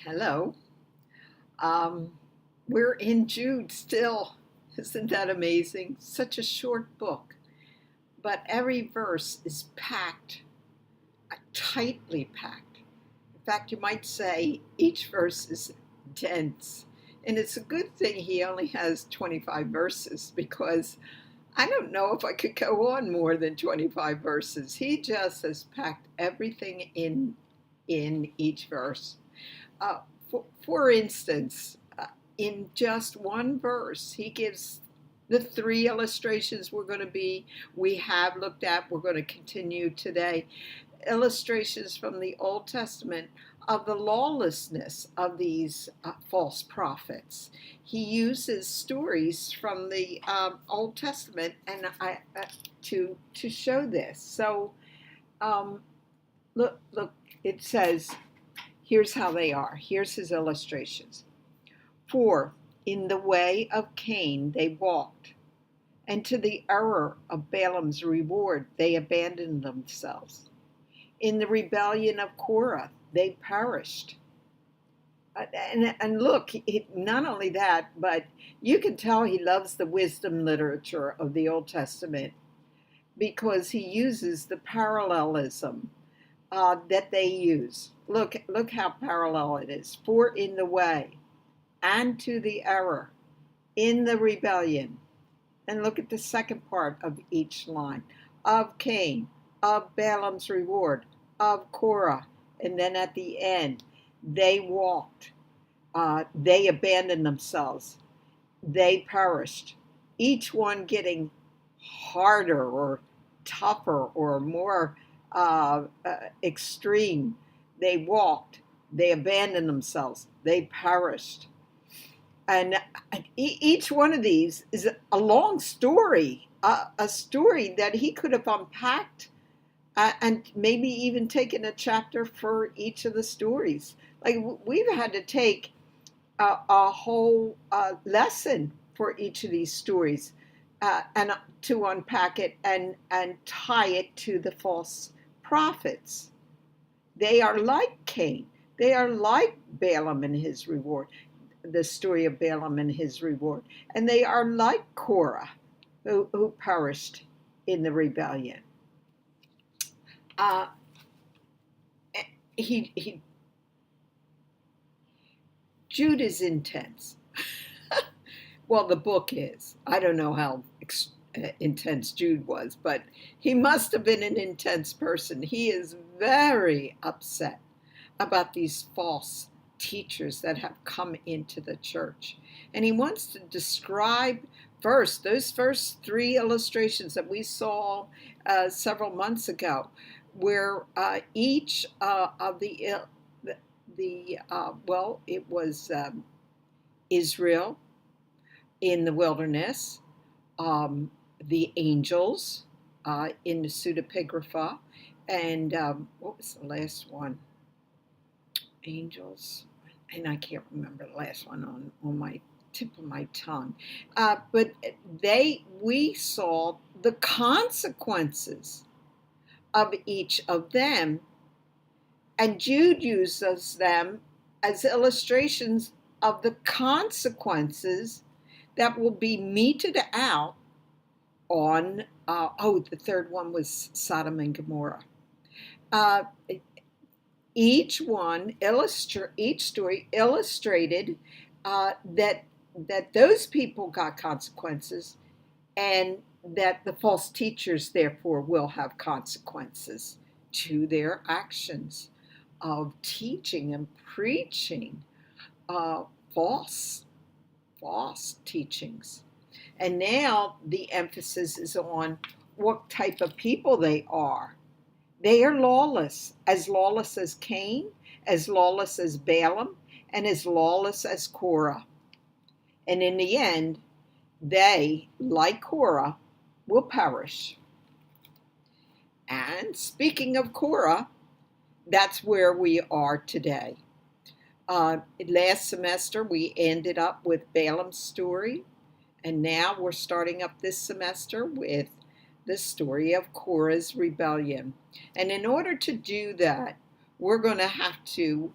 Hello. Um, we're in Jude still. Isn't that amazing? Such a short book, but every verse is packed, tightly packed. In fact, you might say each verse is dense. And it's a good thing he only has 25 verses because I don't know if I could go on more than 25 verses. He just has packed everything in each verse. Uh, for instance, in just one verse, he gives the three illustrations we have looked at, we're going to continue today. Illustrations from the Old Testament of the lawlessness of these false prophets. He uses stories from the Old Testament to show this. So look, it says, here's how they are. Here's his illustrations. For in the way of Cain they walked, and to the error of Balaam's reward they abandoned themselves. In the rebellion of Korah they perished. And look, not only that, but you can tell he loves the wisdom literature of the Old Testament because he uses the parallelism that they use. Look how parallel it is. For in the way, and to the error, in the rebellion. And look at the second part of each line. Of Cain, of Balaam's reward, of Korah. And then at the end, they walked. They abandoned themselves. They perished. Each one getting harder or tougher or more extreme. They walked. They abandoned themselves. They perished. And each one of these is a long story, a story that he could have unpacked and maybe even taken a chapter for each of the stories. Like we've had to take a whole lesson for each of these stories and to unpack it and tie it to the false prophets. They are like Cain. They are like Balaam and his reward, the story of Balaam and his reward. And they are like Korah, who perished in the rebellion. Uh, he Jude is intense. Well, the book is. I don't know how intense Jude was, but he must have been an intense person. He is very upset about these false teachers that have come into the church. And he wants to describe first those first three illustrations that we saw several months ago, where each of it was Israel in the wilderness, the angels in the pseudepigrapha, and what was the last one? Angels, and I can't remember the last one on my tip of my tongue. But we saw the consequences of each of them, and Jude uses them as illustrations of the consequences that will be meted out on, the third one was Sodom and Gomorrah. Each story illustrated that those people got consequences, and that the false teachers therefore will have consequences to their actions of teaching and preaching false teachings. And now the emphasis is on what type of people they are. They are lawless as Cain, as lawless as Balaam, and as lawless as Korah. And in the end, they, like Korah, will perish. And speaking of Korah, that's where we are today. Last semester, we ended up with Balaam's story, and now we're starting up this semester with the story of Korah's rebellion. And in order to do that, we're going to have to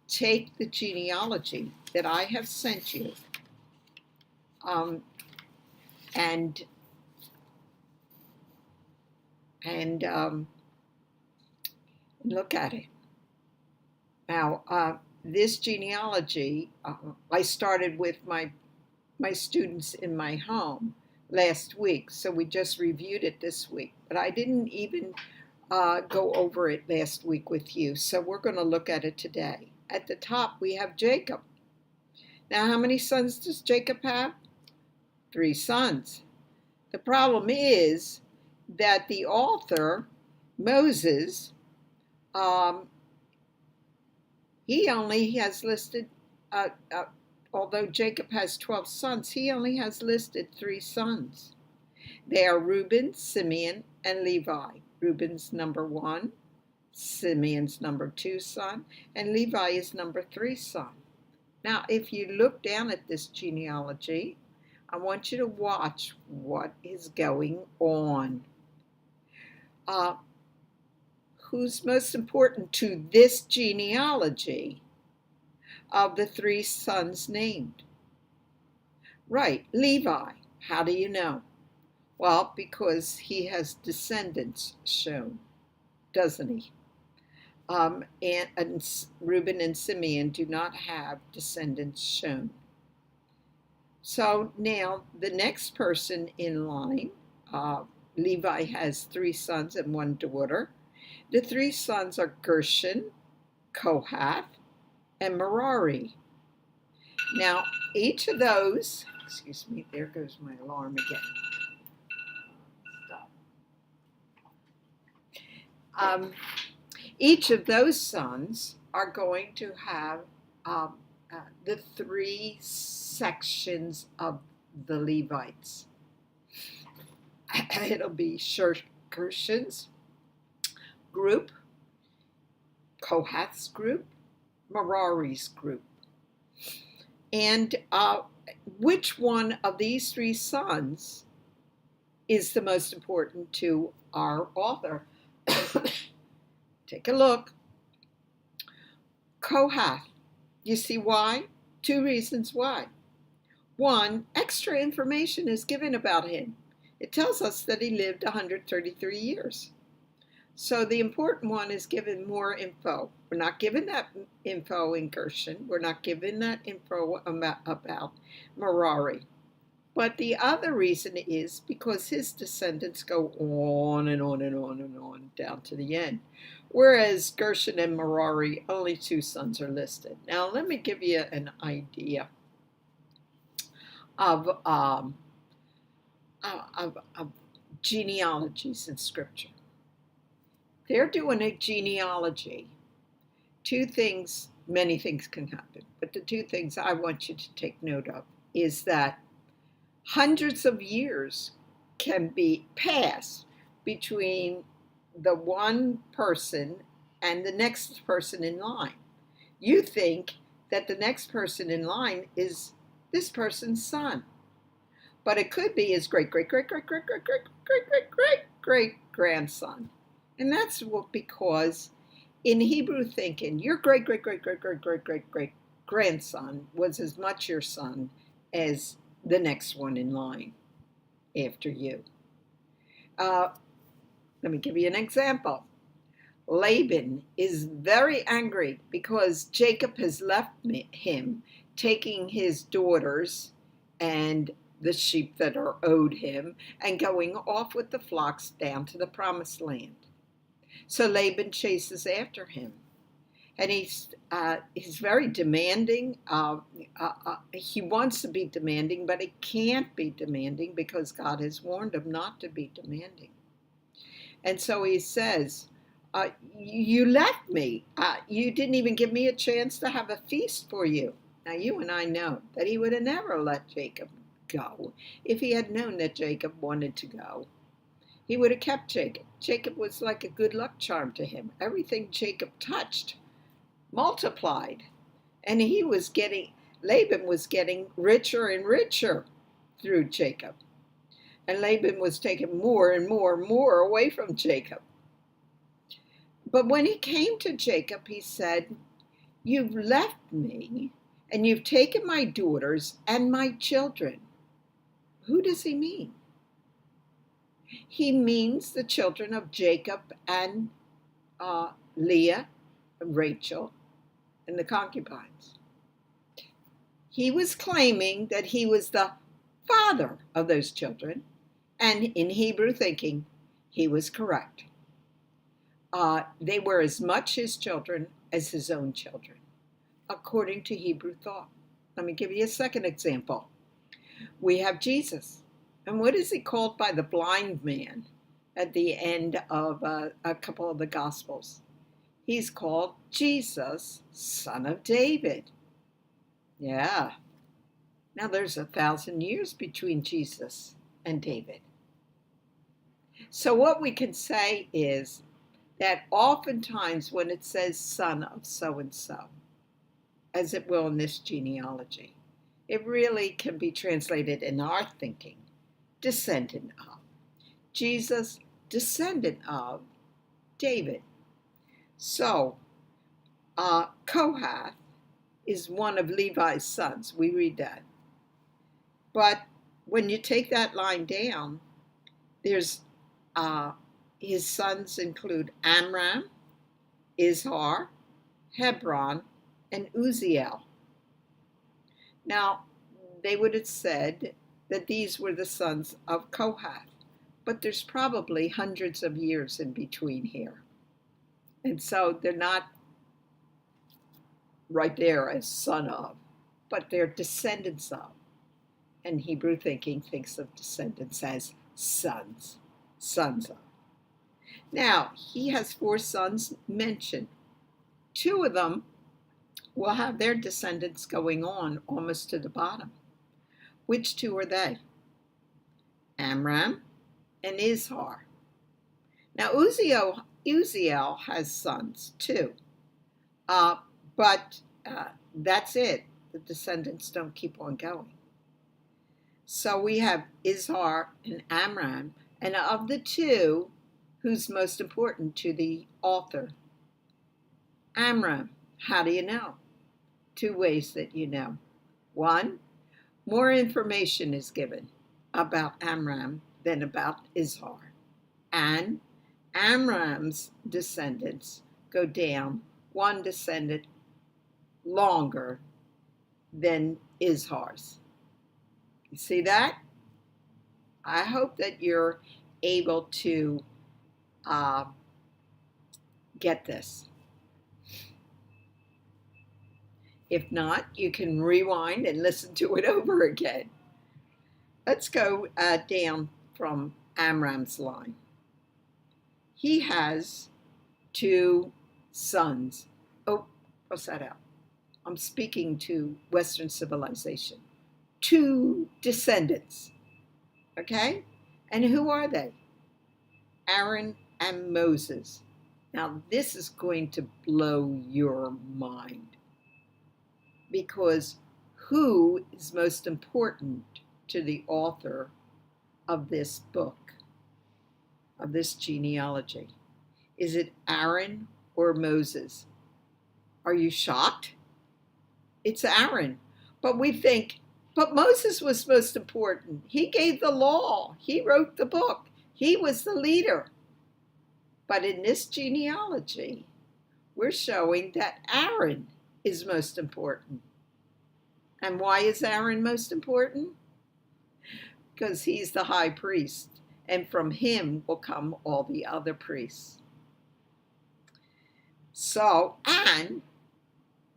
take the genealogy that I have sent you and look at it. Now, this genealogy, I started with my students in my home last week, so we just reviewed it this week. But I didn't even go over it last week with you, so we're going to look at it today. At the top, we have Jacob. Now, how many sons does Jacob have? 3 sons. The problem is that the author, Moses, he only has listed, although Jacob has 12 sons, he only has listed 3 sons. They are Reuben, Simeon, and Levi. Reuben's number 1, Simeon's number 2 son, and Levi is number 3 son. Now, if you look down at this genealogy, I want you to watch what is going on. Who's most important to this genealogy of the 3 sons named? Right, Levi. How do you know? Well, because he has descendants shown, doesn't he? And Reuben and Simeon do not have descendants shown. So now the next person in line, Levi has 3 sons and 1 daughter. The 3 sons are Gershon, Kohath, and Merari. Now, each of those, excuse me, there goes my alarm again. Stop. Each of those sons are going to have the 3 sections of the Levites. It'll be Gershon's group, Kohath's group, Merari's group. And which one of these 3 sons is the most important to our author? Take a look. Kohath. You see why? 2 reasons why. 1, extra information is given about him. It tells us that he lived 133 years. So the important one is given more info. We're not given that info in Gershon. We're not given that info about Merari. But the other reason is because his descendants go on and on and on and on down to the end. Whereas Gershon and Merari, only 2 sons are listed. Now let me give you an idea of genealogies in Scripture. They're doing a genealogy. 2 things, many things can happen, but the 2 things I want you to take note of is that hundreds of years can be passed between the one person and the next person in line. You think that the next person in line is this person's son, but it could be his great-great-great-great-great-great-great-great-grandson. And that's because in Hebrew thinking, your great-great-great-great-great-great-great-grandson was as much your son as the next one in line after you. Let me give you an example. Laban is very angry because Jacob has left him, taking his daughters and the sheep that are owed him and going off with the flocks down to the promised land. So Laban chases after him, and he's very demanding. He wants to be demanding, but he can't be demanding because God has warned him not to be demanding. And so he says, you left me. You didn't even give me a chance to have a feast for you. Now you and I know that he would have never let Jacob go if he had known that Jacob wanted to go. He would have kept Jacob. Jacob was like a good luck charm to him. Everything Jacob touched multiplied. And Laban was getting richer and richer through Jacob. And Laban was taking more and more and more away from Jacob. But when he came to Jacob, he said, You've left me, and you've taken my daughters and my children. Who does he mean? He means the children of Jacob and Leah, and Rachel, and the concubines. He was claiming that he was the father of those children, and in Hebrew thinking, he was correct. They were as much his children as his own children, according to Hebrew thought. Let me give you a second example. We have Jesus. And what is he called by the blind man at the end of a couple of the Gospels? He's called Jesus, son of David. Yeah. Now there's 1,000 years between Jesus and David. So what we can say is that oftentimes when it says son of so-and-so, as it will in this genealogy, it really can be translated in our thinking, descendant of. Jesus, descendant of David. So, Kohath is one of Levi's sons. We read that. But when you take that line down, there's his sons include Amram, Izhar, Hebron, and Uzziel. Now, they would have said that these were the sons of Kohath, but there's probably hundreds of years in between here. And so they're not right there as son of, but they're descendants of. And Hebrew thinking thinks of descendants as sons of. Now, he has 4 sons mentioned. 2 of them will have their descendants going on almost to the bottom. Which 2 are they? Amram and Izhar. Now, Uzziel has sons too, but that's it. The descendants don't keep on going. So we have Izhar and Amram, and of the 2, who's most important to the author? Amram. How do you know? 2 ways that you know. 1, more information is given about Amram than about Izhar. And Amram's descendants go down 1 descendant longer than Izhar's. You see that? I hope that you're able to get this. If not, you can rewind and listen to it over again. Let's go down from Amram's line. He has 2 sons. Oh, cross that out. I'm speaking to Western civilization. 2 descendants. Okay? And who are they? Aaron and Moses. Now, this is going to blow your mind. Because who is most important to the author of this book, of this genealogy? Is it Aaron or Moses? Are you shocked? It's Aaron. But we think, but Moses was most important. He gave the law. He wrote the book. He was the leader. But in this genealogy, we're showing that Aaron is most important. And why is Aaron most important? Because he's the high priest, and from him will come all the other priests. So, and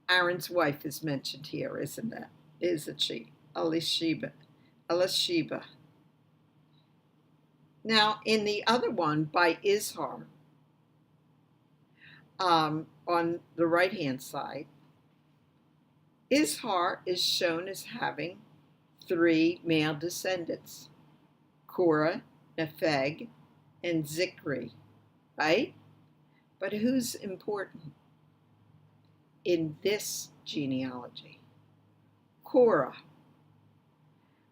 Aaron's wife is mentioned here, isn't it? Isn't she? Elisheba. Now, in the other one by Izhar, on the right-hand side, Izhar is shown as having 3 male descendants, Korah, Nepheg, and Zikri, right? But who's important in this genealogy? Korah.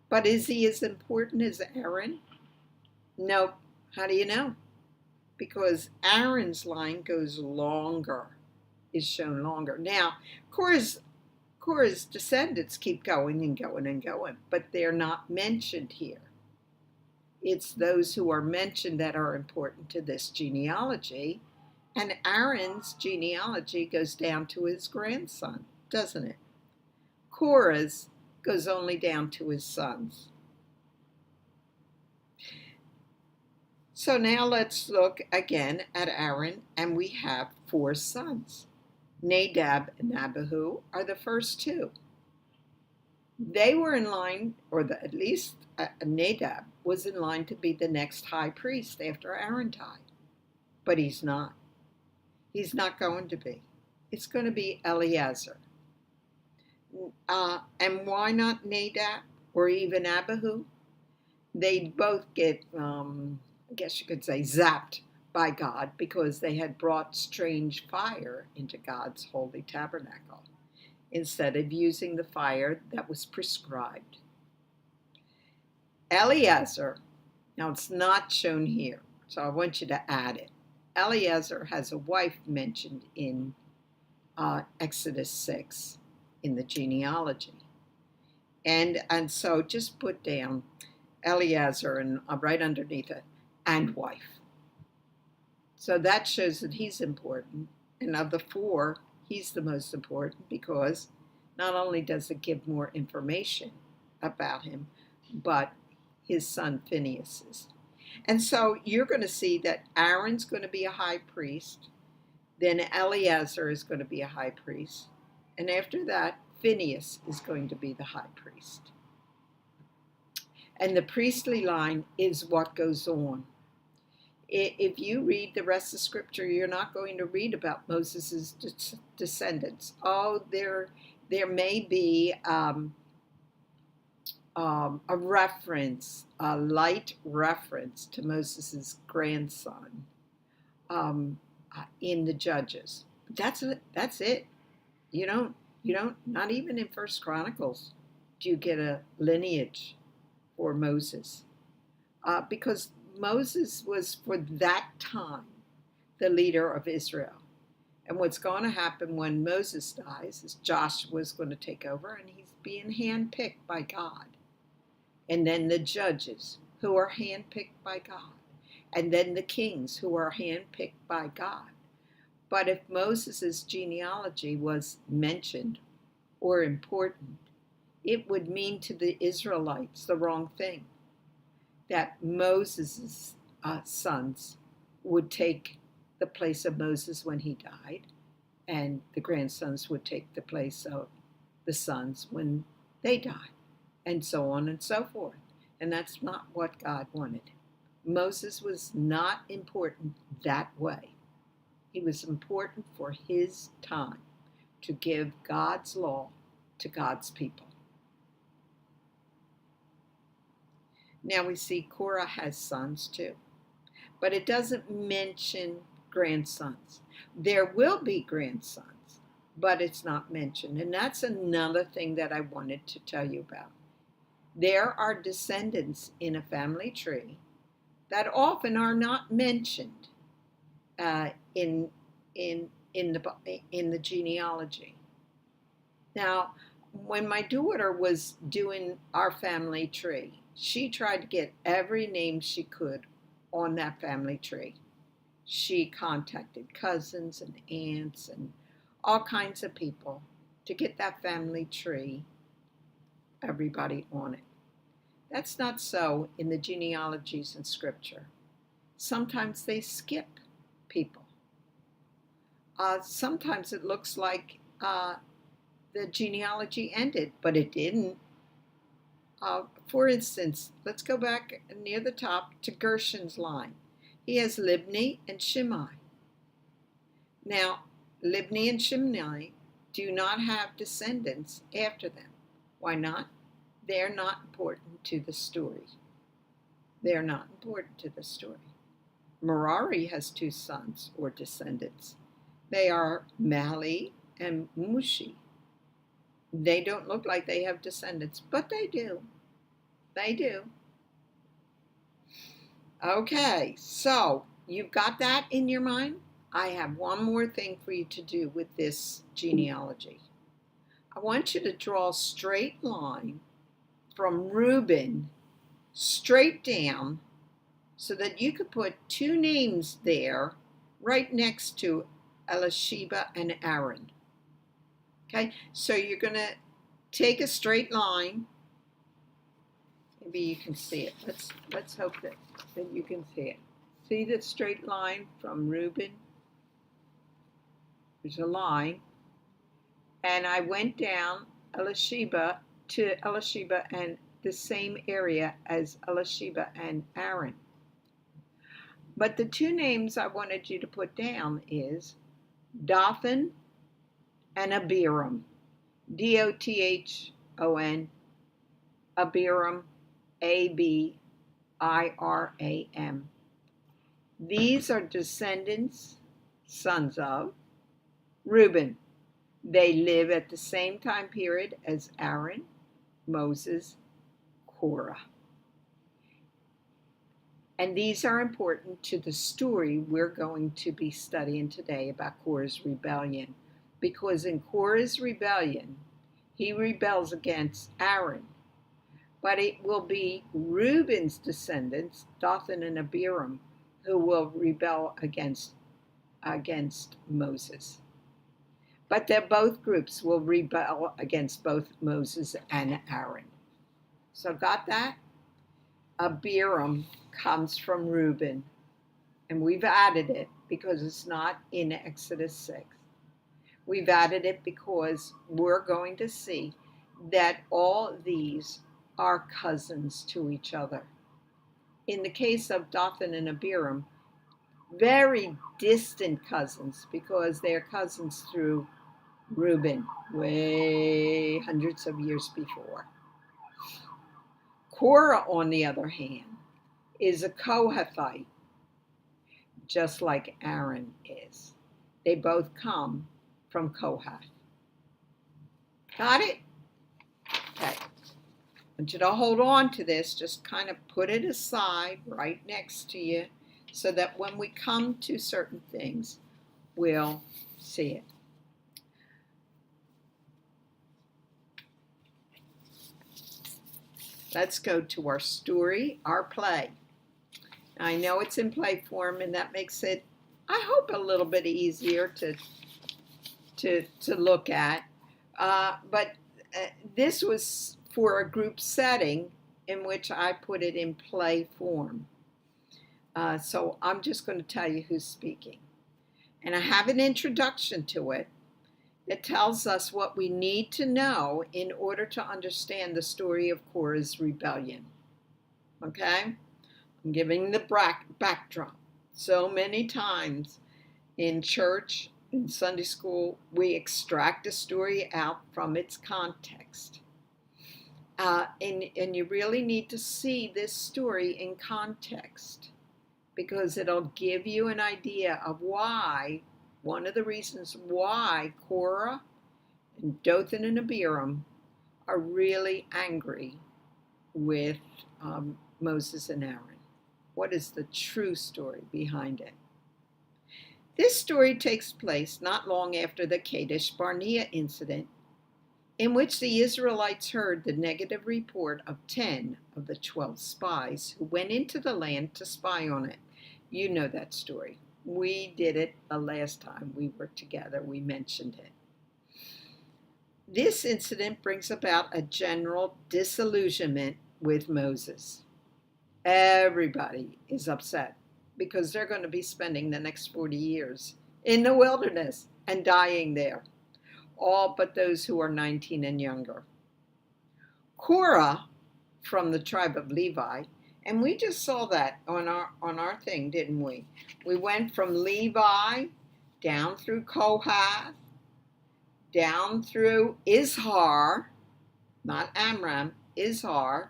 But is he as important as Aaron? Nope. How do you know? Because Aaron's line goes longer. is shown longer. Now, Korah's descendants keep going and going and going, but they're not mentioned here. It's those who are mentioned that are important to this genealogy, and Aaron's genealogy goes down to his grandson, doesn't it? Korah's goes only down to his sons. So now let's look again at Aaron, and we have 4 sons. Nadab and Abihu are the first 2. They were in line, or at least Nadab was in line to be the next high priest after Aaron died. But he's not. He's not going to be. It's going to be Eleazar. And why not Nadab or even Abihu? They both get, I guess you could say, zapped by God because they had brought strange fire into God's holy tabernacle instead of using the fire that was prescribed. Eleazar, now it's not shown here, so I want you to add it. Eleazar has a wife mentioned in Exodus 6 in the genealogy. And so just put down Eleazar and right underneath it, and wife. So that shows that he's important. And of the 4, he's the most important because not only does it give more information about him, but his son Phinehas is. And so you're going to see that Aaron's going to be a high priest, then Eleazar is going to be a high priest, and after that, Phinehas is going to be the high priest. And the priestly line is what goes on. If you read the rest of Scripture, you're not going to read about Moses' descendants. Oh, there may be a reference, a light reference to Moses' grandson in the Judges. That's it. You don't. Not even in First Chronicles do you get a lineage for Moses, because Moses was, for that time, the leader of Israel. And what's going to happen when Moses dies is Joshua's going to take over, and he's being handpicked by God. And then the judges, who are handpicked by God. And then the kings, who are handpicked by God. But if Moses' genealogy was mentioned or important, it would mean to the Israelites the wrong thing. That Moses' sons would take the place of Moses when he died, and the grandsons would take the place of the sons when they died, and so on and so forth. And that's not what God wanted. Moses was not important that way. He was important for his time to give God's law to God's people. Now we see Korah has sons too, but it doesn't mention grandsons. There will be grandsons, but it's not mentioned. And that's another thing that I wanted to tell you about. There are descendants in a family tree that often are not mentioned in the genealogy. Now, when my daughter was doing our family tree, she tried to get every name she could on that family tree. She contacted cousins and aunts and all kinds of people to get that family tree, everybody on it. That's not so in the genealogies in Scripture. Sometimes they skip people. Sometimes it looks like the genealogy ended, but it didn't. For instance, let's go back near the top to Gershon's line. He has Libni and Shimei. Now, Libni and Shimei do not have descendants after them. Why not? They're not important to the story. They're not important to the story. Merari has 2 sons or descendants. They are Mali and Mushi. They don't look like they have descendants, but they do. They do. Okay, so you've got that in your mind? I have one more thing for you to do with this genealogy. I want you to draw a straight line from Reuben straight down so that you could put two names there right next to Elisheba and Aaron. Okay, so you're going to take a straight line. Maybe you can see it. Let's hope that you can see it. See the straight line from Reuben? There's a line. And I went down Elisheba to Elisheba and the same area as Elisheba and Aaron. But the two names I wanted you to put down is Dathan and Abiram. Dothon, Abiram, Abiram. These are descendants, sons of Reuben. They live at the same time period as Aaron, Moses, Korah. And these are important to the story we're going to be studying today about Korah's rebellion. Because in Korah's rebellion, he rebels against Aaron. But it will be Reuben's descendants, Dathan and Abiram, who will rebel against Moses. But both groups will rebel against both Moses and Aaron. So got that? Abiram comes from Reuben. And we've added it because it's not in Exodus 6. We've added it because we're going to see that all these are cousins to each other. In the case of Dathan and Abiram, very distant cousins because they're cousins through Reuben, way hundreds of years before. Korah, on the other hand, is a Kohathite, just like Aaron is. They both come from Kohath. Got it? Okay. I want you to hold on to this, just kind of put it aside right next to you so that when we come to certain things, we'll see it. Let's go to our story, our play. I know it's in play form, and that makes it, I hope, a little bit easier to look at. But this was for a group setting in which I put it in play form. So I'm just going to tell you who's speaking. And I have an introduction to it that tells us what we need to know in order to understand the story of Korah's rebellion. Okay? I'm giving the backdrop. So many times in church, in Sunday school, we extract a story out from its context. And you really need to see this story in context because it'll give you an idea of why, one of the reasons why Korah and Dathan and Abiram are really angry with Moses and Aaron. What is the true story behind it? This story takes place not long after the Kadesh Barnea incident, in which the Israelites heard the negative report of 10 of the 12 spies who went into the land to spy on it. You know that story. We did it the last time we were together. We mentioned it. This incident brings about a general disillusionment with Moses. Everybody is upset because they're going to be spending the next 40 years in the wilderness and dying there, all but those who are 19 and younger. Korah, from the tribe of Levi, and we just saw that on our thing, didn't we? We went from Levi down through Kohath, down through Izhar, not Amram, Izhar,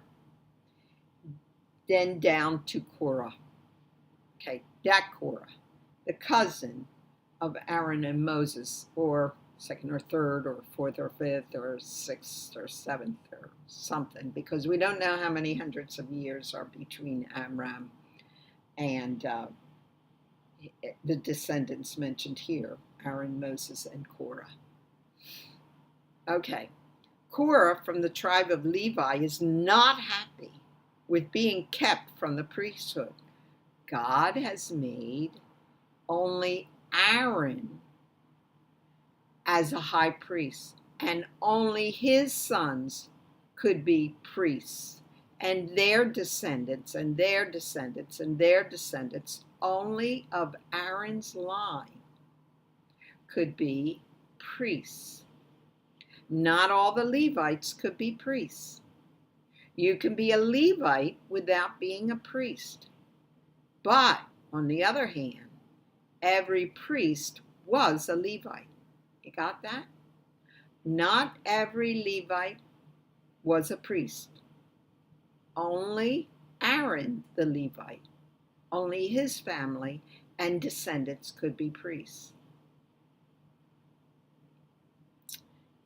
then down to Korah. Okay, that Korah, the cousin of Aaron and Moses, or second or third or fourth or fifth or sixth or seventh or something, because we don't know how many hundreds of years are between Amram and the descendants mentioned here, Aaron, Moses, and Korah. Okay, Korah from the tribe of Levi is not happy with being kept from the priesthood. God has made only Aaron as a high priest, and only his sons could be priests, and their descendants, and their descendants, and their descendants, only of Aaron's line could be priests. Not all the Levites could be priests. You can be a Levite without being a priest. But, on the other hand, every priest was a Levite. You got that? Not every Levite was a priest. Only Aaron, the Levite, only his family and descendants could be priests.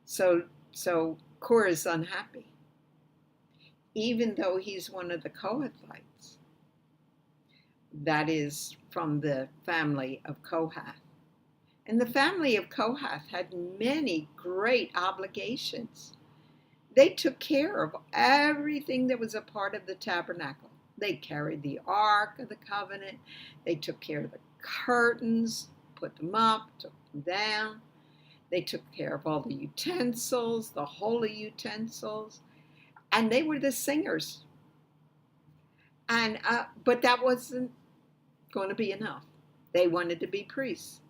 So Korah is unhappy, even though he's one of the Kohathites. That is from the family of Kohath. And the family of Kohath had many great obligations. They took care of everything that was a part of the tabernacle. They carried the Ark of the Covenant. They took care of the curtains, put them up, took them down. They took care of all the utensils, the holy utensils, and they were the singers. And but that wasn't going to be enough. They wanted to be priests.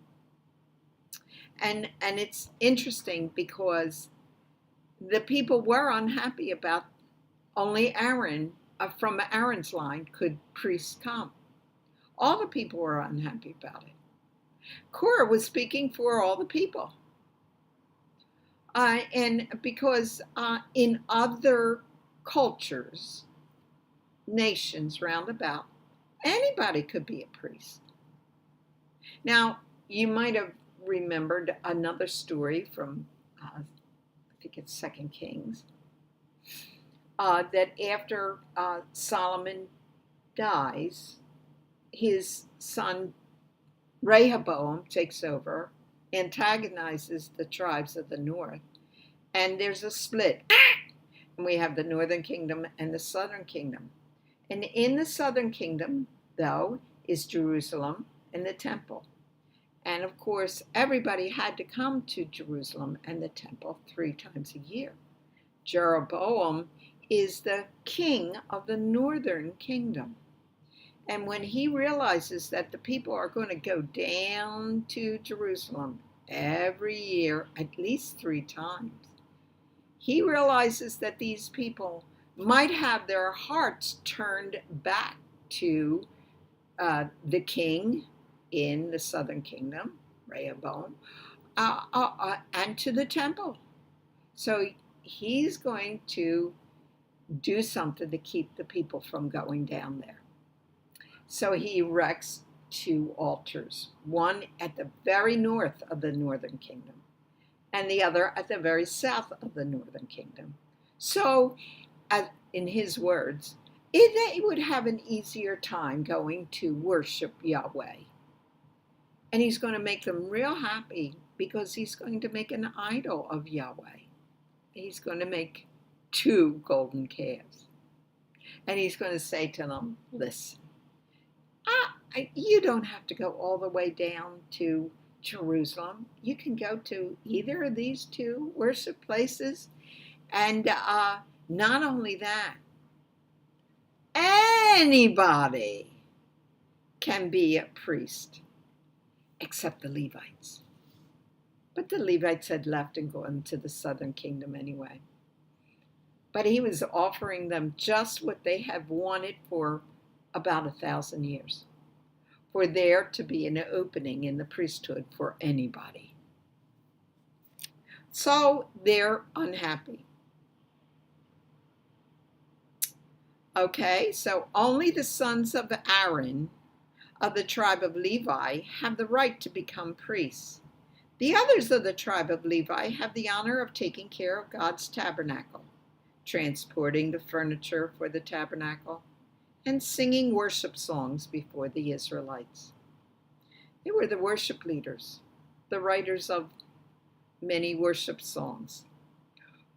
And it's interesting because the people were unhappy about only Aaron, from Aaron's line, could priests come. All the people were unhappy about it. Korah was speaking for all the people. And because in other cultures, nations round about, anybody could be a priest. Now, you might have remembered another story from, I think it's 2 Kings, that after Solomon dies, his son Rehoboam takes over, antagonizes the tribes of the north, and there's a split. And we have the northern kingdom and the southern kingdom. And in the southern kingdom, though, is Jerusalem and the temple. And of course, everybody had to come to Jerusalem and the temple 3 times a year. Jeroboam is the king of the northern kingdom. And when he realizes that the people are going to go down to Jerusalem every year, at least 3 times, he realizes that these people might have their hearts turned back to the king in the southern kingdom, Rehoboam, and to the temple. So he's going to do something to keep the people from going down there. So he erects 2 altars, one at the very north of the northern kingdom and the other at the very south of the northern kingdom. So, in his words, they would have an easier time going to worship Yahweh. And he's going to make them real happy because he's going to make an idol of Yahweh. He's going to make 2 golden calves. And he's going to say to them, listen, you don't have to go all the way down to Jerusalem. You can go to either of these 2 worship places. And not only that, anybody can be a priest except the Levites. But the Levites had left and gone to the southern kingdom anyway. But he was offering them just what they have wanted for about 1,000 years. For there to be an opening in the priesthood for anybody. So they're unhappy. Okay, so only the sons of Aaron of the tribe of Levi have the right to become priests. The others of the tribe of Levi have the honor of taking care of God's tabernacle, transporting the furniture for the tabernacle, and singing worship songs before the Israelites. They were the worship leaders, the writers of many worship songs.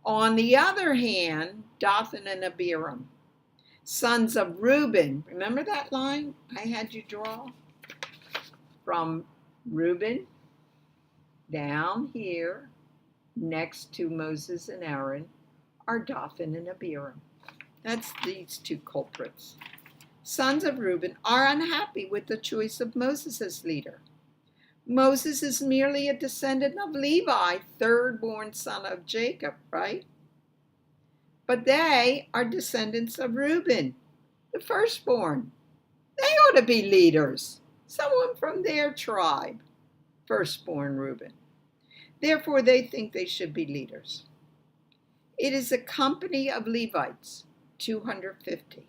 On the other hand, Dathan and Abiram, sons of Reuben. Remember that line I had you draw? From Reuben down here, next to Moses and Aaron, are Dathan and Abiram. That's these two culprits. Sons of Reuben are unhappy with the choice of Moses as leader. Moses is merely a descendant of Levi, third-born son of Jacob, right? But they are descendants of Reuben, the firstborn. They ought to be leaders, someone from their tribe, firstborn Reuben. Therefore, they think they should be leaders. It is a company of Levites, 250,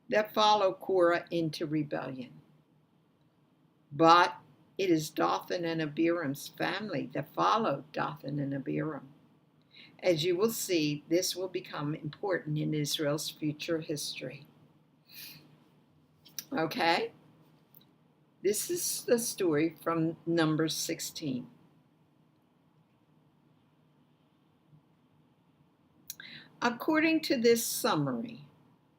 that follow Korah into rebellion. But it is Dathan and Abiram's family that followed Dathan and Abiram. As you will see, this will become important in Israel's future history. Okay? This is the story from Numbers 16. According to this summary,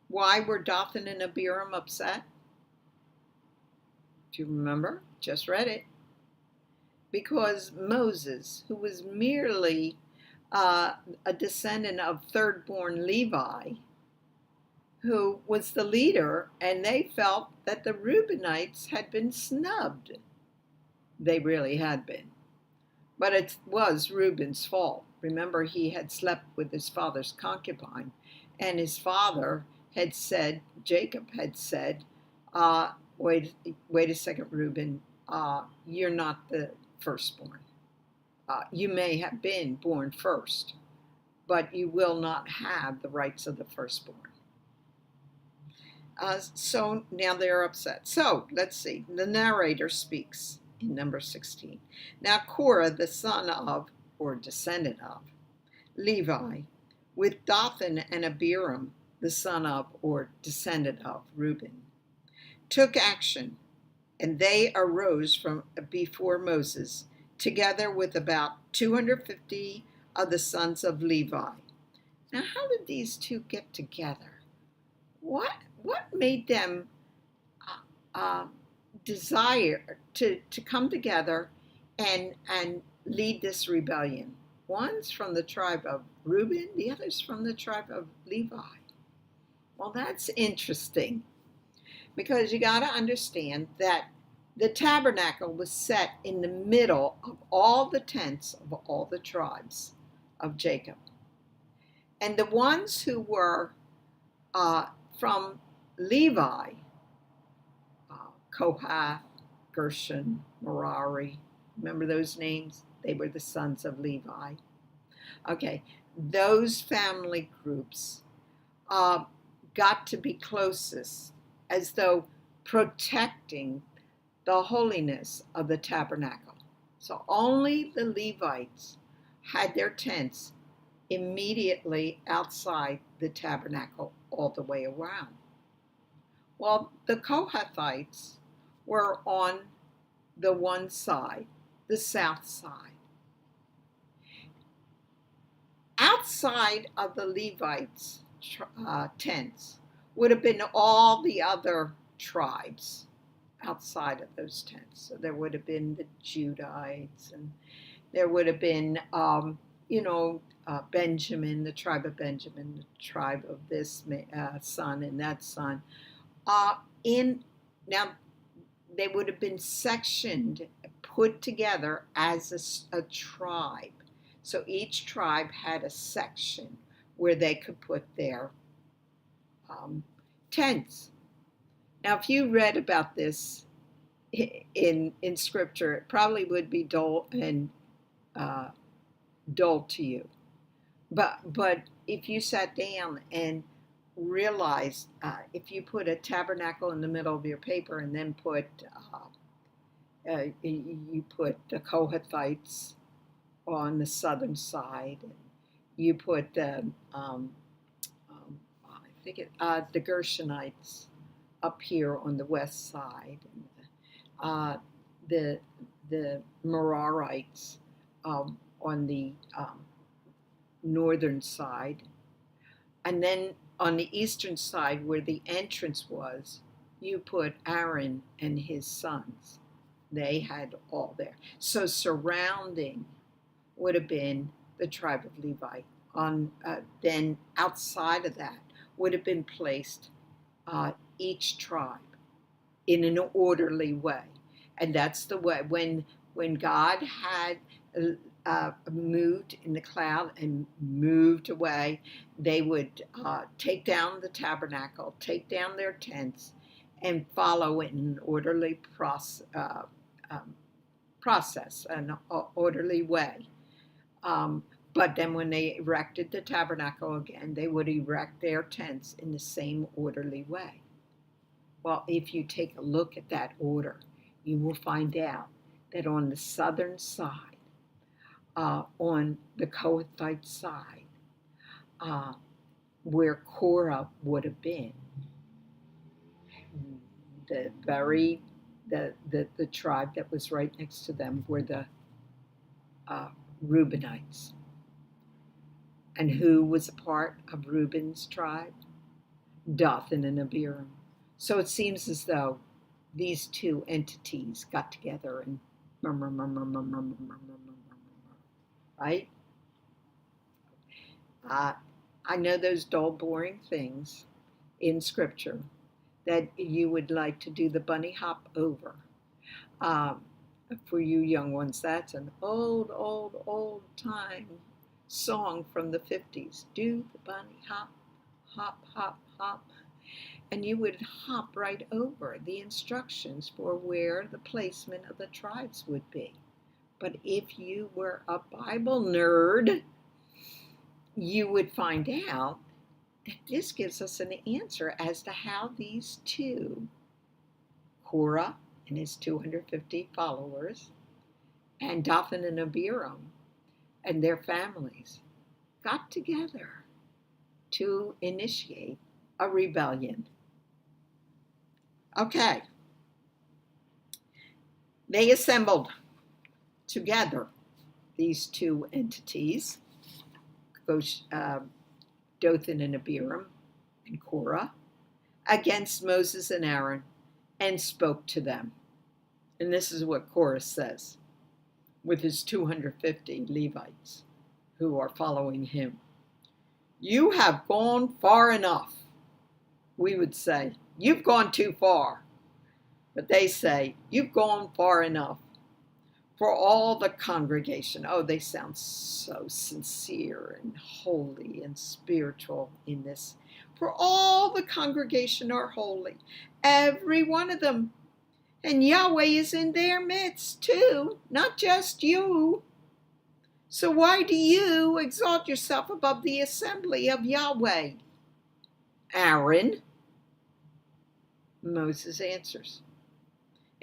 why were Dathan and Abiram upset? Do you remember? Just read it. Because Moses, who was merely a descendant of third-born Levi, who was the leader, and they felt that the Reubenites had been snubbed. They really had been. But it was Reuben's fault. Remember, he had slept with his father's concubine, and his father had said, Jacob had said, wait a second, Reuben, you're not the firstborn. You may have been born first, but you will not have the rights of the firstborn. So now they're upset. So let's see. The narrator speaks in number 16. Now Korah, the son of, or descendant of, Levi, with Dathan and Abiram, the son of, or descendant of, Reuben, took action, and they arose from before Moses, together with about 250 of the sons of Levi. Now, how did these two get together? What made them desire to come together and lead this rebellion? One's from the tribe of Reuben, the other's from the tribe of Levi. Well, that's interesting, because you got to understand that the tabernacle was set in the middle of all the tents of all the tribes of Jacob. And the ones who were from Levi, Kohath, Gershon, Merari, remember those names? They were the sons of Levi. Okay, those family groups got to be closest, as though protecting the holiness of the tabernacle. So only the Levites had their tents immediately outside the tabernacle all the way around. Well, the Kohathites were on the one side, the south side. Outside of the Levites' tents would have been all the other tribes outside of those tents. So there would have been the Judites, and there would have been, Benjamin, the tribe of Benjamin, the tribe of this son and that son. Now, they would have been sectioned, put together as a tribe. So each tribe had a section where they could put their tents. Now, if you read about this in Scripture, it probably would be dull to you. But if you sat down and realized, if you put a tabernacle in the middle of your paper and then you put the Kohathites on the southern side, and you put the Gershonites up here on the west side, and the Merarites on the northern side, and then on the eastern side where the entrance was, you put Aaron and his sons. They had all there. So surrounding would have been the tribe of Levi. Then outside of that would have been placed each tribe in an orderly way, and that's the way when God had moved in the cloud and moved away, they would take down the tabernacle, take down their tents, and follow it in an orderly process, an orderly way. But then when they erected the tabernacle again, they would erect their tents in the same orderly way. Well, if you take a look at that order, you will find out that on the southern side, on the Kohathite side, where Korah would have been, the tribe that was right next to them were the Reubenites. And who was a part of Reuben's tribe? Dathan and Abiram. So it seems as though these two entities got together and right? I know those dull, boring things in Scripture that you would like to do the bunny hop over. For you young ones, that's an old time song from the 50s. Do the bunny hop, hop, hop, hop. And you would hop right over the instructions for where the placement of the tribes would be. But if you were a Bible nerd, you would find out that this gives us an answer as to how these two, Korah and his 250 followers, and Dathan and Abiram and their families, got together to initiate a rebellion. Okay. They assembled together, these two entities, Dathan and Abiram and Korah, against Moses and Aaron, and spoke to them. And this is what Korah says with his 250 Levites who are following him. You have gone far enough. We would say, you've gone too far. But they say, you've gone far enough. For all the congregation, they sound so sincere and holy and spiritual in this. For all the congregation are holy, every one of them. And Yahweh is in their midst too, not just you. So why do you exalt yourself above the assembly of Yahweh? Aaron, Moses answers.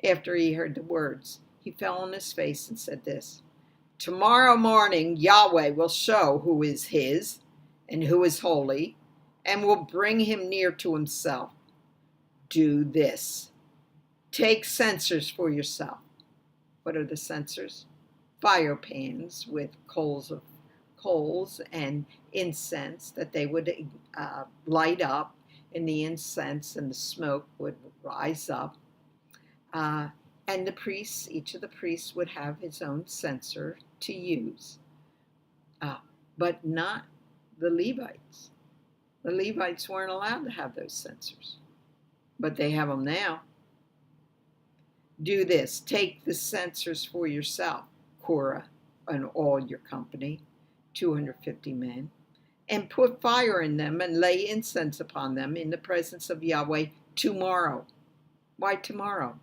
After he heard the words, he fell on his face and said this, tomorrow morning Yahweh will show who is his and who is holy, and will bring him near to himself. Do this. Take censers for yourself. What are the censers? Fire pans with coals and incense that they would light up, and the incense and the smoke would rise up. And the priests, each of the priests would have his own censer to use, but not the Levites. The Levites weren't allowed to have those censers, but they have them now. Do this. Take the censers for yourself, Korah and all your company, 250 men, and put fire in them and lay incense upon them in the presence of Yahweh tomorrow. Why tomorrow?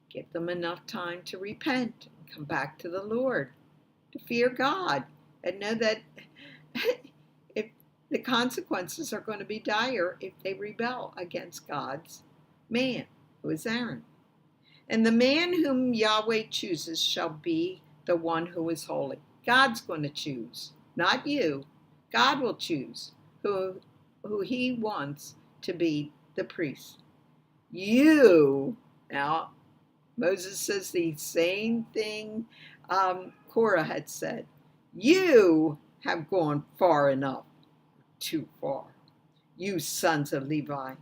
Give them enough time to repent and come back to the Lord, to fear God, and know that if the consequences are going to be dire if they rebel against God's man, who is Aaron. And the man whom Yahweh chooses shall be the one who is holy. God's going to choose, not you. God will choose who he wants to be the priest. You, now, Moses says the same thing Korah had said. You have gone far enough, too far, you sons of Levi.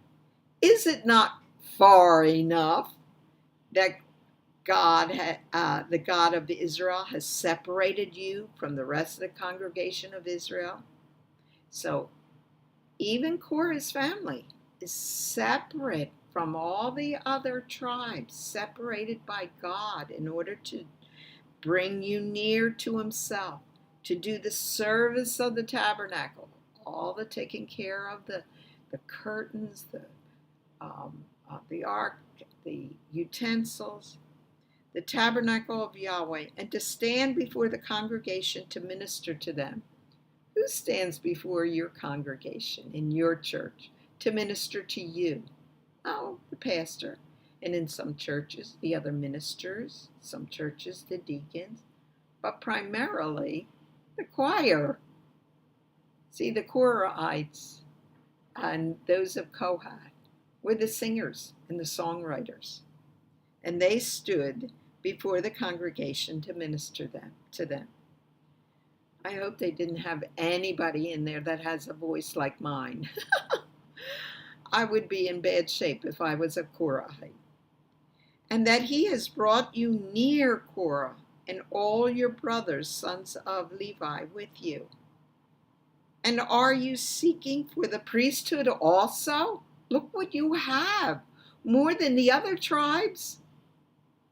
Is it not far enough that the God of Israel has separated you from the rest of the congregation of Israel? So even Korah's family is separate from all the other tribes, separated by God in order to bring you near to himself, to do the service of the tabernacle, all the taking care of the curtains, the ark, the utensils, the tabernacle of Yahweh, and to stand before the congregation to minister to them. Who stands before your congregation in your church to minister to you? Oh, the pastor. And in some churches, the other ministers, some churches, the deacons, but primarily the choir. See, the Korahites and those of Kohath were the singers and the songwriters. And they stood before the congregation to minister to them. I hope they didn't have anybody in there that has a voice like mine. I would be in bad shape if I was a Korahite. And that he has brought you near, Korah, and all your brothers, sons of Levi, with you. And are you seeking for the priesthood also? Look what you have, more than the other tribes.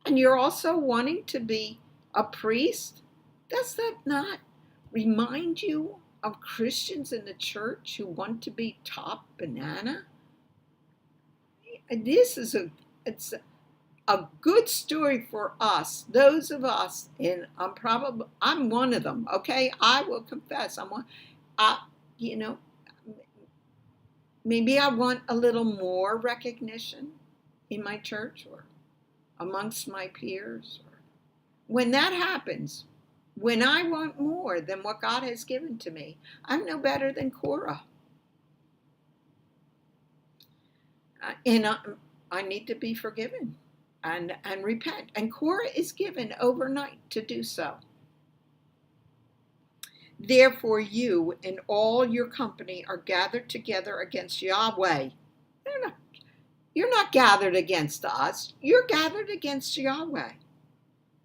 And you're also wanting to be a priest? Does that not remind you of Christians in the church who want to be top banana? This is it's a good story for us, those of us, and I'm one of them. Okay, I will confess, I'm one. Maybe I want a little more recognition in my church or amongst my peers. When that happens, when I want more than what God has given to me, I'm no better than Korah. And I need to be forgiven and repent. And Korah is given overnight to do so. Therefore you and all your company are gathered together against Yahweh. You're not gathered against us. You're gathered against Yahweh.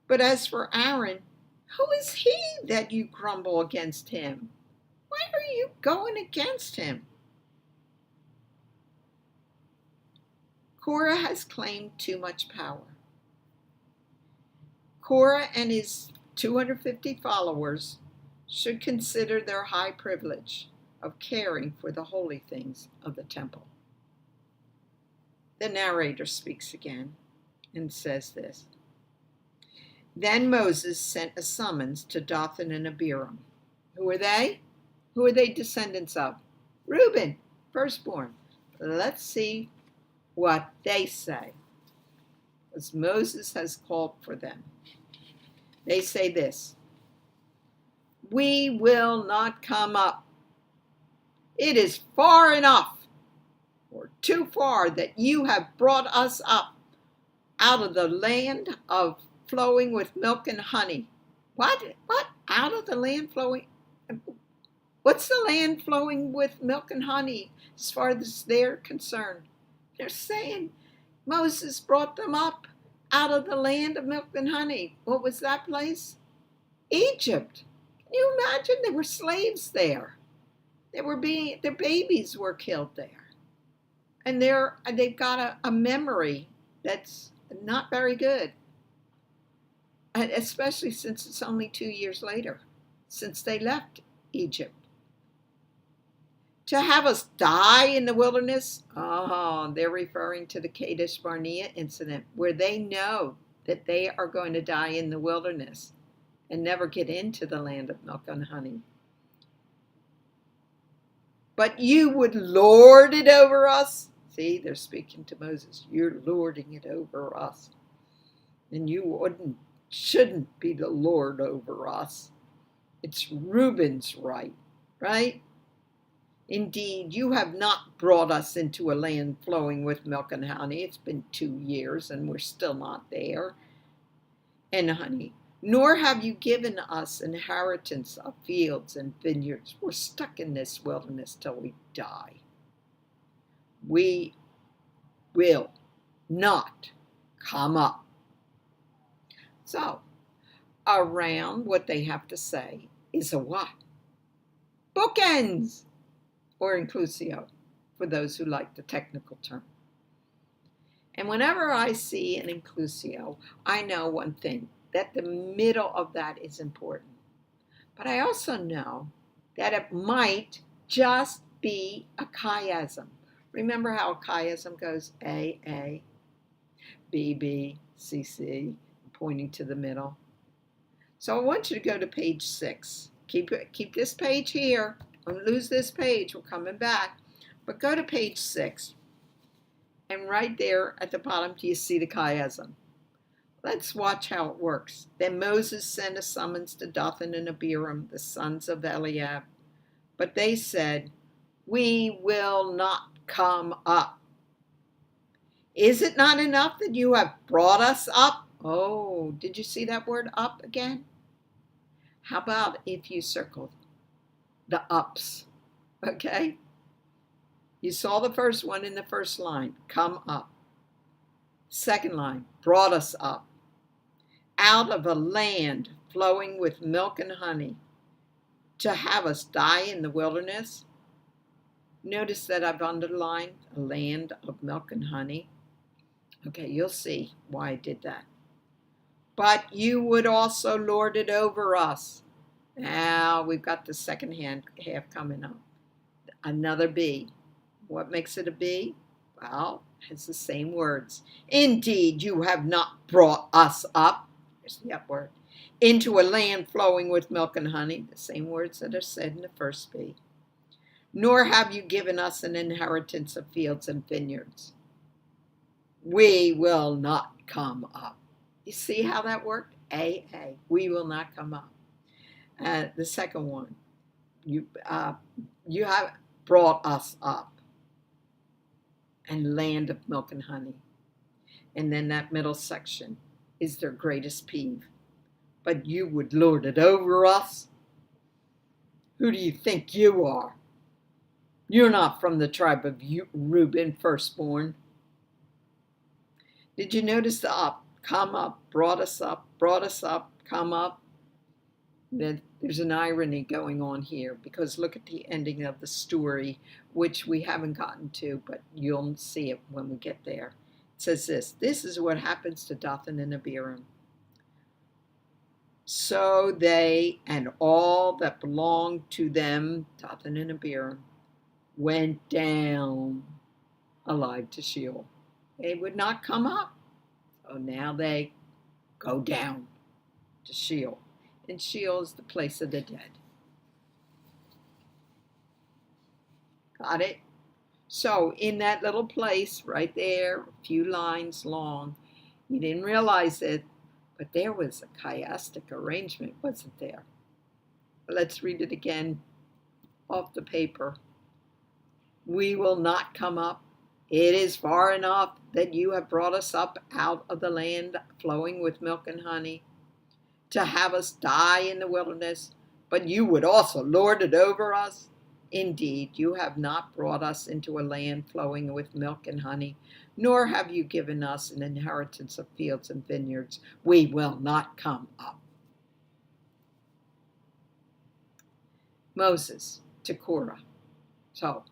But as for Aaron, who is he that you grumble against him? Why are you going against him? Korah has claimed too much power. Korah and his 250 followers should consider their high privilege of caring for the holy things of the temple. The narrator speaks again and says this. Then Moses sent a summons to Dathan and Abiram. Who are they? Who are they descendants of? Reuben, firstborn. Let's see what they say, as Moses has called for them. They say this: we will not come up. It is far enough, or too far, that you have brought us up out of the land of flowing with milk and honey. What? Out of the land flowing? What's the land flowing with milk and honey as far as they're concerned? They're saying Moses brought them up out of the land of milk and honey. What was that place? Egypt. Can you imagine? There were slaves there. Their babies were killed there. And they've got a memory that's not very good. And especially since it's only 2 years later since they left Egypt. To have us die in the wilderness? Oh, they're referring to the Kadesh Barnea incident, where they know that they are going to die in the wilderness and never get into the land of milk and honey. But you would lord it over us. See, they're speaking to Moses. You're lording it over us. And you shouldn't be the lord over us. It's Reuben's right? Indeed, you have not brought us into a land flowing with milk and honey. It's been 2 years and we're still not there. And honey, nor have you given us inheritance of fields and vineyards. We're stuck in this wilderness till we die. We will not come up. So, around what they have to say is a what? Bookends, or inclusio, for those who like the technical term. And whenever I see an inclusio, I know one thing, that the middle of that is important. But I also know that it might just be a chiasm. Remember how a chiasm goes A, B, C, pointing to the middle. So I want you to go to page 6. Keep this page here. Don't lose this page. We're coming back. But go to page 6. And right there at the bottom, do you see the chiasm? Let's watch how it works. Then Moses sent a summons to Dathan and Abiram, the sons of Eliab. But they said, we will not come up. Is it not enough that you have brought us up? Oh, did you see that word up again? How about if you circled the ups? Okay? You saw the first one in the first line, come up. Second line, brought us up. Out of a land flowing with milk and honey, to have us die in the wilderness. Notice that I've underlined a land of milk and honey. Okay, you'll see why I did that. But you would also lord it over us. Now we've got the second half coming up. Another B. What makes it a B? Well, it's the same words. Indeed, you have not brought us up. Here's the up word. Into a land flowing with milk and honey. The same words that are said in the first B. Nor have you given us an inheritance of fields and vineyards. We will not come up. You see how that worked? A. We will not come up. The second one. You have brought us up. And land of milk and honey. And then that middle section is their greatest peeve. But you would lord it over us? Who do you think you are? You're not from the tribe of Reuben, firstborn. Did you notice the up? Come up, brought us up, come up. There's an irony going on here because look at the ending of the story, which we haven't gotten to, but you'll see it when we get there. It says this is what happens to Dathan and Abiram. So they and all that belonged to them, Dathan and Abiram, went down alive to Sheol. They would not come up. So now they go down to Sheol. And Sheol is the place of the dead. Got it? So in that little place right there, a few lines long, you didn't realize it, but there was a chiastic arrangement, wasn't there? Let's read it again off the paper. We will not come up. It is far enough that you have brought us up out of the land flowing with milk and honey, to have us die in the wilderness, but you would also lord it over us. Indeed, you have not brought us into a land flowing with milk and honey, nor have you given us an inheritance of fields and vineyards. We will not come up. Moses to Korah. So,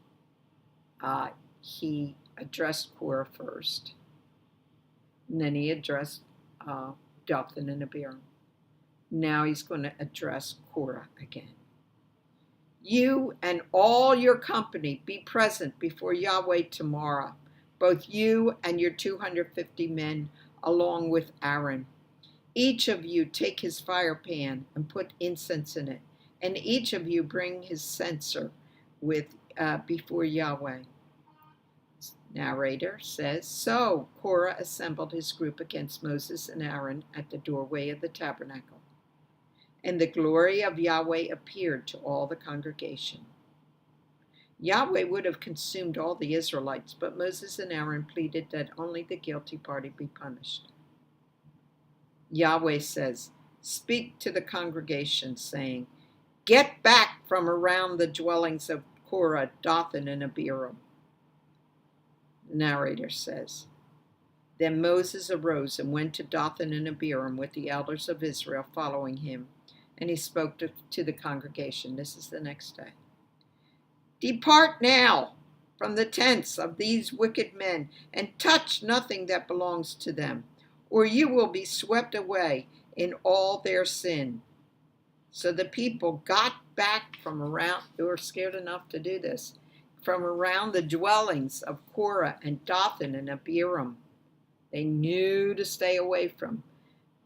he addressed Korah first, and then he addressed Dathan and Abiram. Now he's going to address Korah again. You and all your company be present before Yahweh tomorrow, both you and your 250 men, along with Aaron. Each of you take his fire pan and put incense in it, and each of you bring his censer before Yahweh. Narrator says, so Korah assembled his group against Moses and Aaron at the doorway of the tabernacle. And the glory of Yahweh appeared to all the congregation. Yahweh would have consumed all the Israelites, but Moses and Aaron pleaded that only the guilty party be punished. Yahweh says, "Speak to the congregation, saying, 'Get back from around the dwellings of Korah, Dathan, and Abiram.'" The narrator says, "Then Moses arose and went to Dathan and Abiram with the elders of Israel following him, and he spoke to the congregation." This is the next day. "Depart now from the tents of these wicked men, and touch nothing that belongs to them, or you will be swept away in all their sin." So the people got back from around, they were scared enough to do this, from around the dwellings of Korah and Dathan and Abiram. They knew to stay away from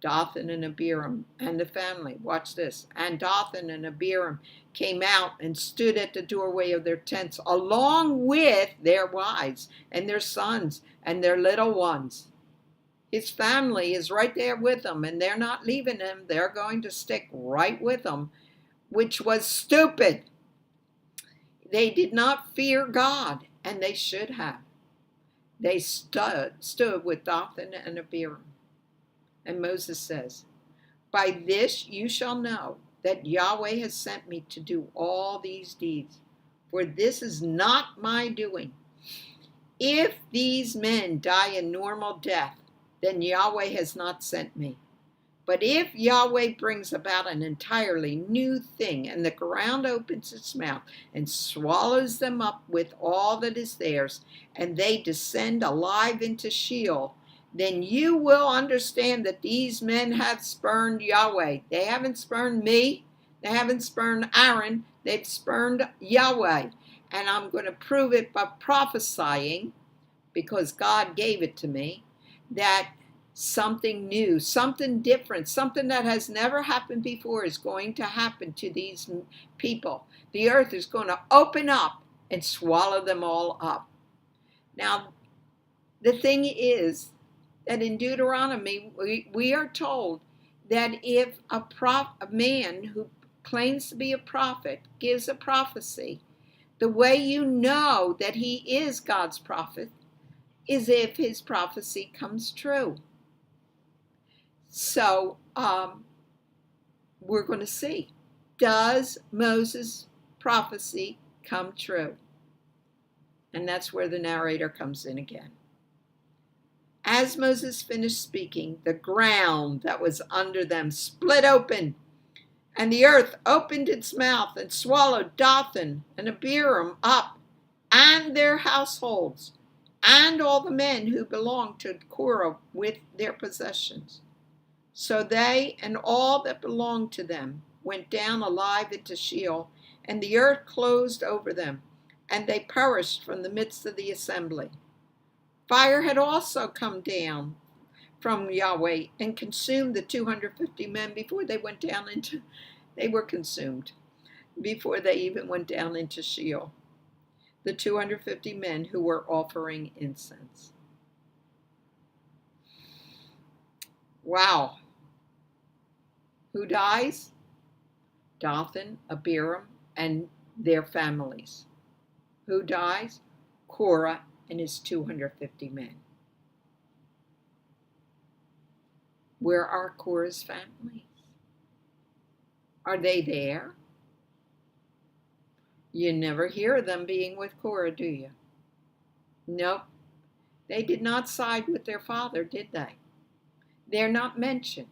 Dathan and Abiram and the family. Watch this. "And Dathan and Abiram came out and stood at the doorway of their tents, along with their wives and their sons and their little ones." His family is right there with them, and they're not leaving him. They're going to stick right with him, which was stupid. They did not fear God, and they should have. They stood with Dathan and Abiram. And Moses says, "By this you shall know that Yahweh has sent me to do all these deeds, for this is not my doing. If these men die a normal death, then Yahweh has not sent me. But if Yahweh brings about an entirely new thing, and the ground opens its mouth and swallows them up with all that is theirs, and they descend alive into Sheol, then you will understand that these men have spurned Yahweh." They haven't spurned me. They haven't spurned Aaron. They've spurned Yahweh. And I'm going to prove it by prophesying, because God gave it to me, that something new, something different, something that has never happened before is going to happen to these people. The earth is going to open up and swallow them all up. Now, the thing is that in Deuteronomy, we are told that if a man who claims to be a prophet gives a prophecy, the way you know that he is God's prophet is if his prophecy comes true. So we're going to see, does Moses' prophecy come true? And that's where the narrator comes in again. "As Moses finished speaking, the ground that was under them split open, and the earth opened its mouth and swallowed Dathan and Abiram up, and their households, and all the men who belonged to Korah with their possessions. So they and all that belonged to them went down alive into Sheol, and the earth closed over them, and they perished from the midst of the assembly. Fire had also come down from Yahweh and consumed the 250 men before they went down into, they were consumed before they even went down into Sheol. The 250 men who were offering incense." Wow. Who dies? Dathan, Abiram, and their families. Who dies? Korah and his 250 men. Where are Korah's families? Are they there? You never hear of them being with Korah, do you? Nope. They did not side with their father, did they? They're not mentioned.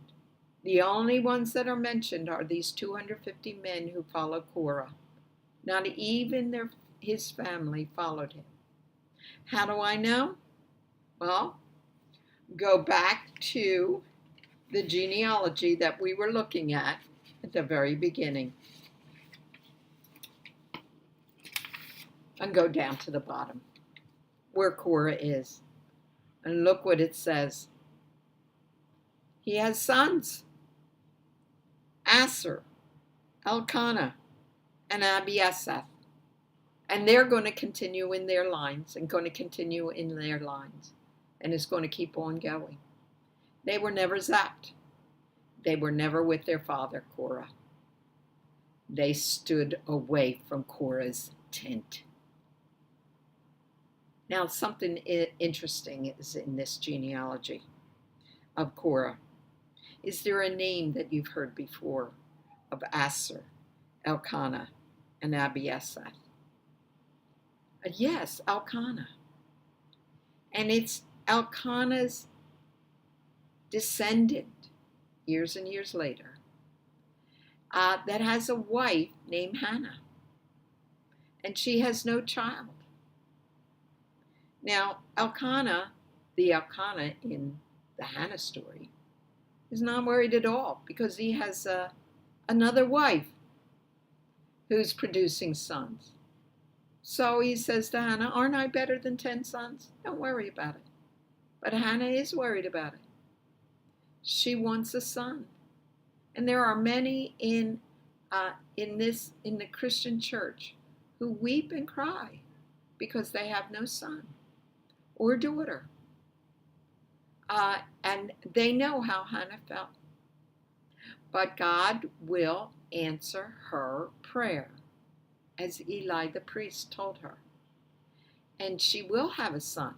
The only ones that are mentioned are these 250 men who followed Korah. Not even his family followed him. How do I know? Well, go back to the genealogy that we were looking at the very beginning. And go down to the bottom where Korah is. And look what it says. He has sons. Asher, Elkanah, and Abiasaph. And they're going to continue in their lines and going to continue in their lines. And it's going to keep on going. They were never zapped. They were never with their father, Korah. They stood away from Korah's tent. Now, something interesting is in this genealogy of Korah. Is there a name that you've heard before of Asher, Elkanah, and Abiasaph? Yes, Elkanah. And it's Elkanah's descendant, years and years later, that has a wife named Hannah. And she has no child. Now, Elkanah, the Elkanah in the Hannah story, is not worried at all because he has another wife who's producing sons. So he says to Hannah, aren't I better than 10 sons? Don't worry about it. But Hannah is worried about it. She wants a son. And there are many in the Christian church who weep and cry because they have no son or daughter. And they know how Hannah felt. But God will answer her prayer, as Eli the priest told her. And she will have a son.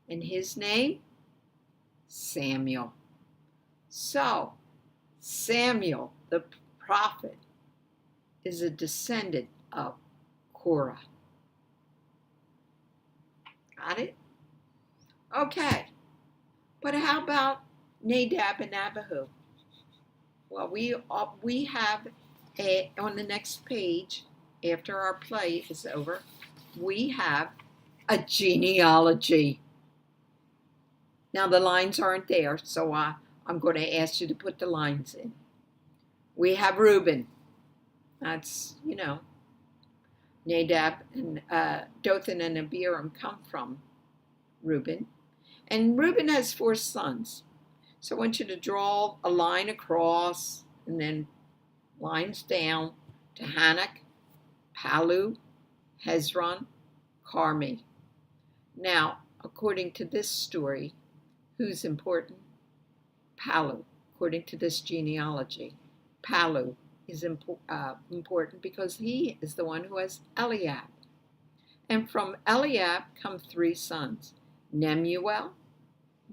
And his name, Samuel. So, Samuel, the prophet, is a descendant of Korah. Got it? Okay. But how about Nadab and Abihu? Well, we have on the next page, after our play is over, we have a genealogy. Now the lines aren't there, so I'm going to ask you to put the lines in. We have Reuben. That's, Nadab and Dothan and Abiram come from Reuben. And Reuben has 4 sons. So I want you to draw a line across and then lines down to Hanak, Palu, Hezron, Carmi. Now, according to this story, who's important? Palu. According to this genealogy, Palu is important because he is the one who has Eliab. And from Eliab come 3 sons, Nemuel,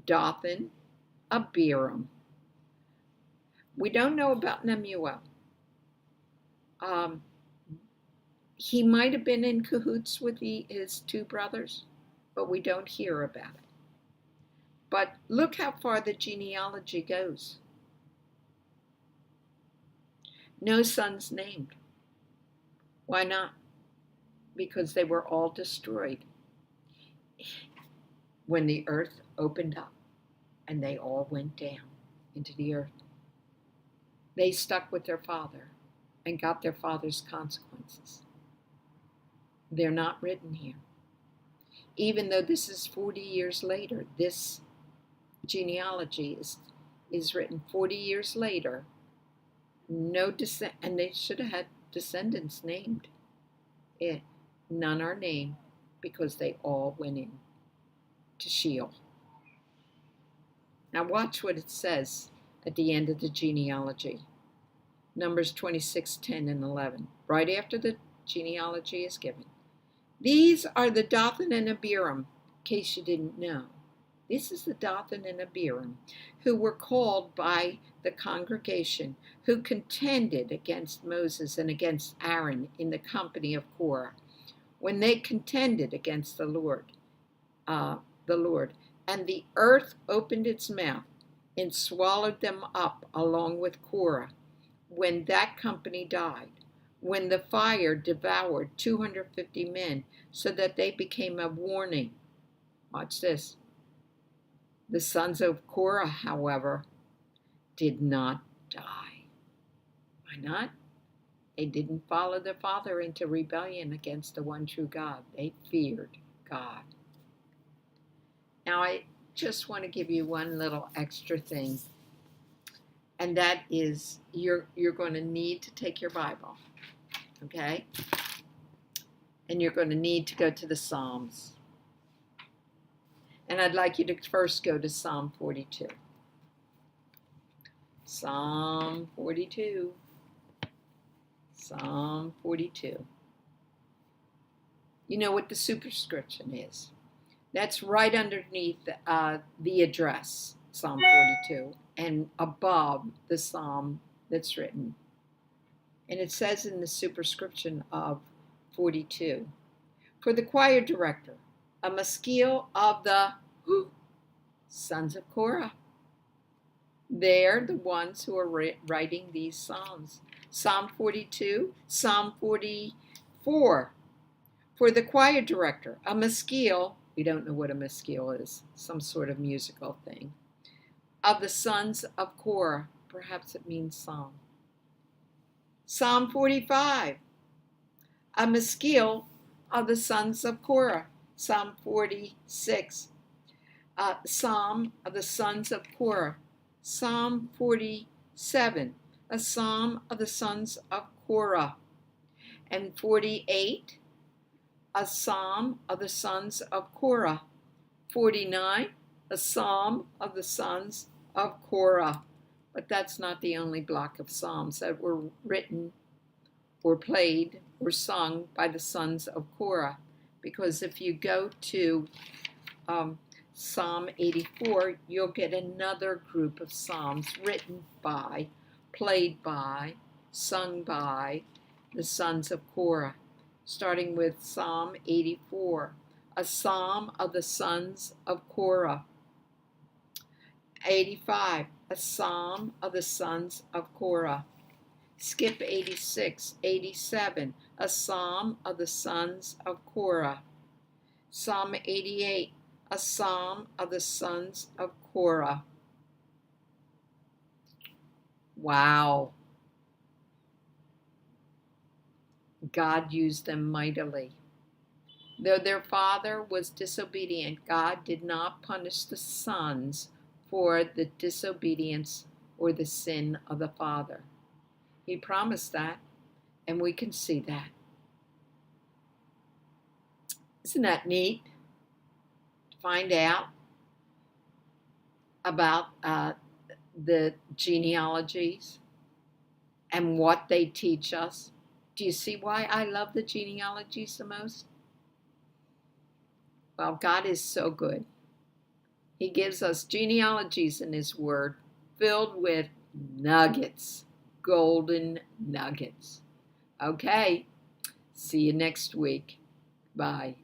Dathan, Abiram. We don't know about Nemuel. He might have been in cahoots with his 2 brothers, but we don't hear about it. But look how far the genealogy goes. No sons named. Why not? Because they were all destroyed when the earth opened up and they all went down into the earth. They stuck with their father and got their father's consequences. They're not written here. Even though this is 40 years later, this genealogy is written 40 years later. No descent, and they should have had descendants named. None are named because they all went in to Sheol. Now watch what it says at the end of the genealogy. Numbers 26, 10, and 11. Right after the genealogy is given. These are the Dathan and Abiram, in case you didn't know. This is the Dathan and Abiram, who were called by the congregation, who contended against Moses and against Aaron in the company of Korah, when they contended against the Lord. And the earth opened its mouth and swallowed them up along with Korah, when that company died, when the fire devoured 250 men, so that they became a warning. Watch this. The sons of Korah, however, did not die. Why not? They didn't follow their father into rebellion against the one true God. They feared God. Now, I just want to give you one little extra thing, and that is you're going to need to take your Bible, okay? And you're going to need to go to the Psalms. And I'd like you to first go to Psalm 42. Psalm 42. Psalm 42. You know what the superscription is. That's right underneath the address, Psalm 42, and above the psalm that's written. And it says in the superscription of 42, for the choir director, a maskil of the sons of Korah. They're the ones who are writing these psalms. Psalm 42, Psalm 44. For the choir director, a maskil, we don't know what a maskil is, some sort of musical thing, of the sons of Korah. Perhaps it means psalm. Psalm 45, a maskil of the sons of Korah. Psalm 46, psalm of the sons of Korah. Psalm 47, a psalm of the sons of Korah. And 48, a psalm of the sons of Korah. 49, a psalm of the sons of Korah. But that's not the only block of psalms that were written or played or sung by the sons of Korah. Because if you go to Psalm 84, you'll get another group of psalms written by, played by, sung by the sons of Korah. Starting with Psalm 84, a psalm of the sons of Korah. 85, a psalm of the sons of Korah. Skip 86, 87, a psalm of the sons of Korah. Psalm 88, a psalm of the sons of Korah. Wow. God used them mightily. Though their father was disobedient, God did not punish the sons for the disobedience or the sin of the father. He promised that, and we can see that. Isn't that neat? To find out about the genealogies and what they teach us. Do you see why I love the genealogies the most? Well, God is so good. He gives us genealogies in His Word filled with nuggets, golden nuggets. Okay, see you next week. Bye.